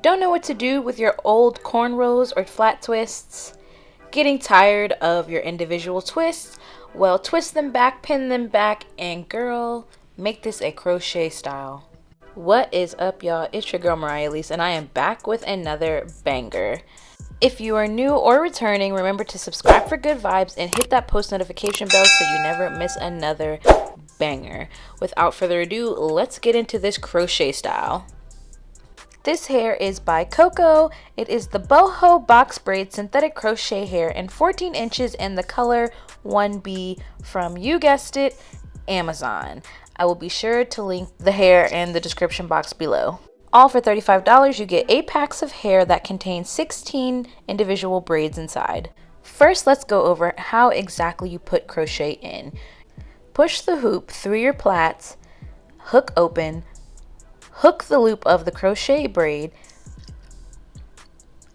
Don't know what to do with your old cornrows or flat twists? Getting tired of your individual twists? Well, twist them back, pin them back, and girl, make this a crochet style. What is up, y'all? It's your girl Mariah Elise, and I am back with another banger. If you are new or returning, remember to subscribe for good vibes and hit that post notification bell so you never miss another banger. Without further ado, let's get into this crochet style. This hair is by Coco. It is the Boho Box Braid synthetic crochet hair in 14 inches in the color 1B from, you guessed it, Amazon. I will be sure to link the hair in the description box below. All for $35, you get 8 packs of hair that contain 16 individual braids inside. First, let's go over how exactly you put crochet in. Push the hoop through your plaits, hook open, hook the loop of the crochet braid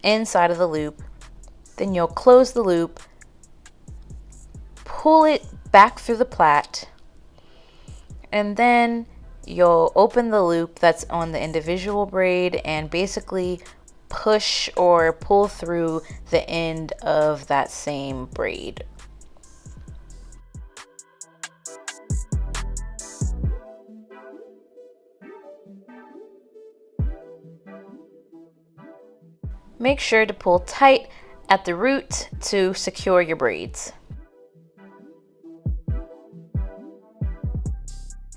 inside of the loop, then you'll close the loop, pull it back through the plait, and then you'll open the loop that's on the individual braid and basically push or pull through the end of that same braid. Make sure to pull tight at the root to secure your braids.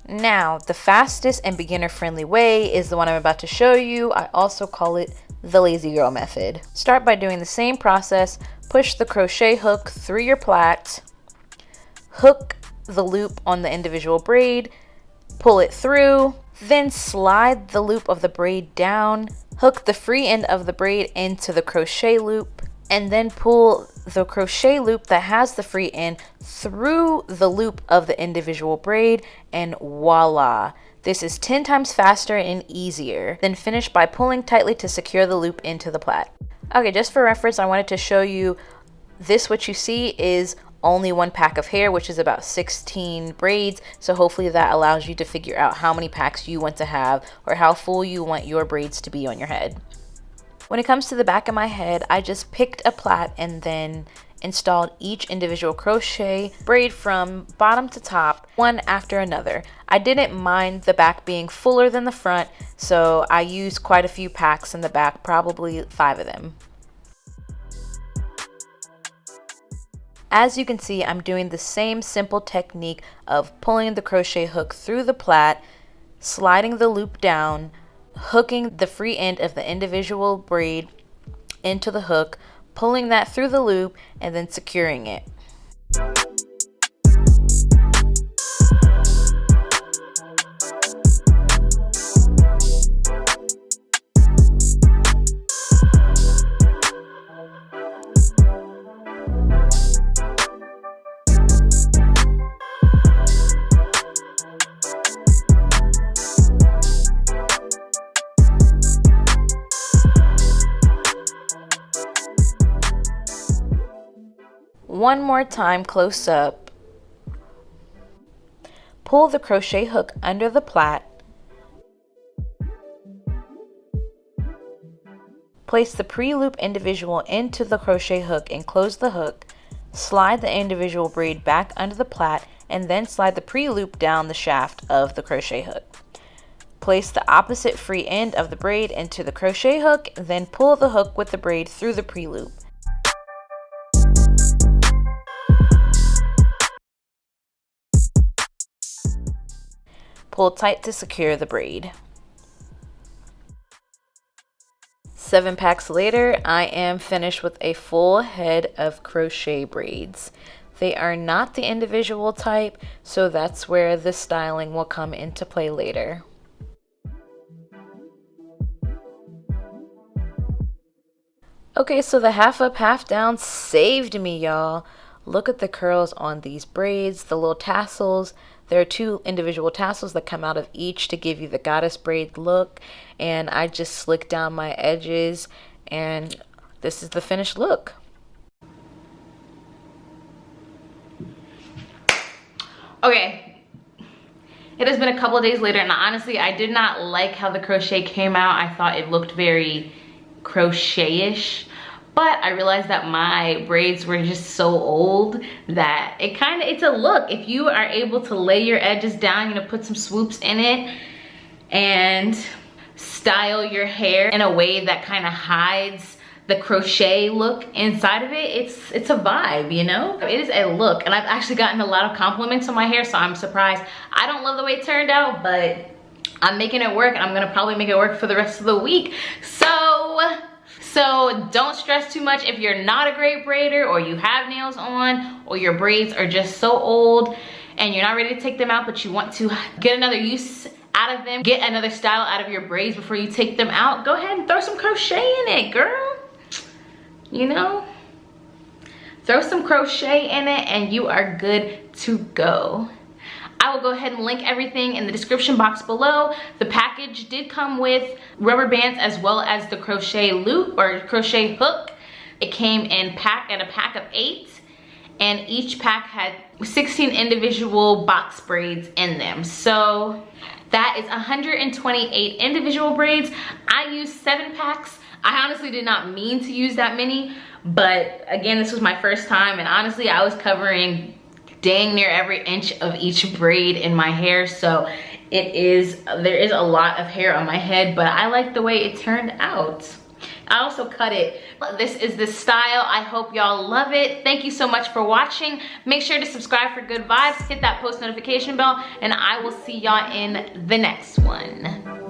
Now, the fastest and beginner-friendly way is the one I'm about to show you. I also call it the lazy girl method. Start by doing the same process. Push the crochet hook through your plait, hook the loop on the individual braid, pull it through, then slide the loop of the braid down, hook the free end of the braid into the crochet loop, and then pull the crochet loop that has the free end through the loop of the individual braid, and voila! This is 10 times faster and easier. Then finish by pulling tightly to secure the loop into the plait. Okay, just for reference, I wanted to show you this. What you see is only 1 pack of hair, which is about 16 braids, so hopefully that allows you to figure out how many packs you want to have or how full you want your braids to be on your head. When it comes to the back of my head, I just picked a plait and then installed each individual crochet braid from bottom to top, one after another. I didn't mind the back being fuller than the front, so I used quite a few packs in the back, probably 5 of them. As you can see, I'm doing the same simple technique of pulling the crochet hook through the plait, sliding the loop down, hooking the free end of the individual braid into the hook, pulling that through the loop, and then securing it. One more time close up. Pull the crochet hook under the plait. Place the pre-loop individual into the crochet hook and close the hook. Slide the individual braid back under the plait and then slide the pre-loop down the shaft of the crochet hook. Place the opposite free end of the braid into the crochet hook, then pull the hook with the braid through the pre-loop. Pull tight to secure the braid. 7 packs later, I am finished with a full head of crochet braids. They are not the individual type, so that's where the styling will come into play later. Okay, so the half up, half down saved me, y'all. Look at the curls on these braids, the little tassels. There are 2 individual tassels that come out of each to give you the goddess braid look, and I just slicked down my edges, and this is the finished look. Okay, It has been a couple of days later, and honestly, I did not like how the crochet came out. I thought it looked very crochet-ish, but I realized that my braids were just so old that it's a look. If you are able to lay your edges down, you know, put some swoops in it and style your hair in a way that kind of hides the crochet look inside of it, it's a vibe, you know? It is a look, and I've actually gotten a lot of compliments on my hair, so I'm surprised. I don't love the way it turned out, but I'm making it work, and I'm gonna probably make it work for the rest of the week. So don't stress too much if you're not a great braider, or you have nails on, or your braids are just so old and you're not ready to take them out, but you want to get another use out of them, get another style out of your braids before you take them out. Go ahead and throw some crochet in it, girl. You know, throw some crochet in it and you are good to go. I will go ahead and link everything in the description box below. The package did come with rubber bands as well as the crochet loop or crochet hook. It came in a pack of 8, and each pack had 16 individual box braids in them. So that is 128 individual braids. I used 7 packs. I honestly did not mean to use that many, but again, this was my first time, and honestly, I was covering dang near every inch of each braid in my hair, so there is a lot of hair on my head, but I like the way it turned out. I also cut it. This is the style. I hope y'all love it. Thank you so much for watching. Make sure to subscribe for good vibes, hit that post notification bell, and I will see y'all in the next one.